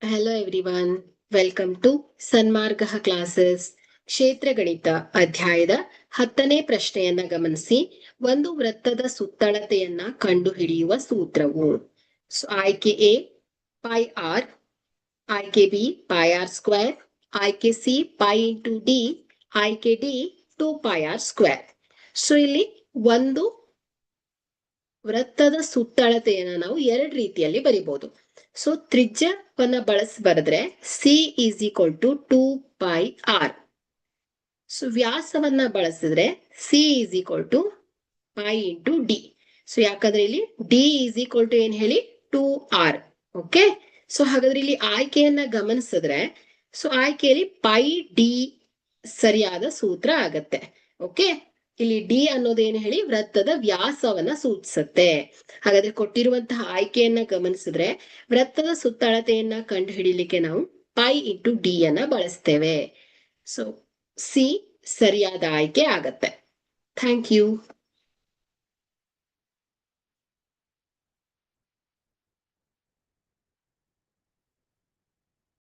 Hello everyone, welcome to Sanmarga classes. ಕ್ಷೇತ್ರ ಗಣಿತ ಅಧ್ಯಾಯದ 10ನೇ ಪ್ರಶ್ನೆಯನ್ನ ಗಮನಿಸಿ. ಒಂದು ವೃತ್ತದ ಸುತ್ತಳತೆಯನ್ನ ಕಂಡುಹಿಡಿಯುವ ಸೂತ್ರವು. ಆಯ್ಕೆ ಎ ಪೈ ಆರ್, ಆಯ್ಕೆ ಬಿ ಪೈ ಆರ್ ಸ್ಕ್ವೇರ್, ಆಯ್ಕೆ ಸಿ ಪೈ ಇಂಟು ಡಿ, ಆಯ್ಕೆ D 2 pi R square. So ಇಲ್ಲಿ ಒಂದು ವೃತ್ತದ ಸುತ್ತಳತೆಯನ್ನ ನಾವು ಎರಡು ರೀತಿಯಲ್ಲಿ ಬರಿಬಹುದು. ಸೊ ತ್ರಿಜ್ಯವನ್ನ ಬರೆದ್ರೆ C is equal to 2 pi R. So ವ್ಯಾಸವನ್ನ ಬಳಸಿದ್ರೆ C is equal to pi into D. So ಯಾಕಂದ್ರೆ ಇಲ್ಲಿ ಡಿ ಈಸ್ ಈಕ್ವಲ್ ಟು ಏನ್ ಹೇಳಿ 2 ಆರ್. ಓಕೆ, ಸೊ ಹಾಗಾದ್ರೆ ಇಲ್ಲಿ ಆಯ್ಕೆಯನ್ನ ಗಮನಿಸಿದ್ರೆ ಸೊ ಆಯ್ಕೆಯಲ್ಲಿ ಪೈ ಡಿ ಸರಿಯಾದ ಸೂತ್ರ ಆಗತ್ತೆ. ಓಕೆ, ಇಲ್ಲಿ ಡಿ ಅನ್ನೋದೇನು ಹೇಳಿ ವೃತ್ತದ ವ್ಯಾಸವನ್ನ ಸೂಚಿಸುತ್ತೆ. ಹಾಗಾದ್ರೆ ಕೊಟ್ಟಿರುವಂತಹ ಆಯ್ಕೆಯನ್ನ ಗಮನಿಸಿದ್ರೆ ವೃತ್ತದ ಸುತ್ತಳತೆಯನ್ನ ಕಂಡು ಹಿಡಿಲಿಕ್ಕೆ ನಾವು ಪೈ ಇಂಟು ಡಿ ಅನ್ನ ಬಳಸ್ತೇವೆ. ಸೊ ಸಿ ಸರಿಯಾದ ಆಯ್ಕೆ ಆಗತ್ತೆ. Thank you.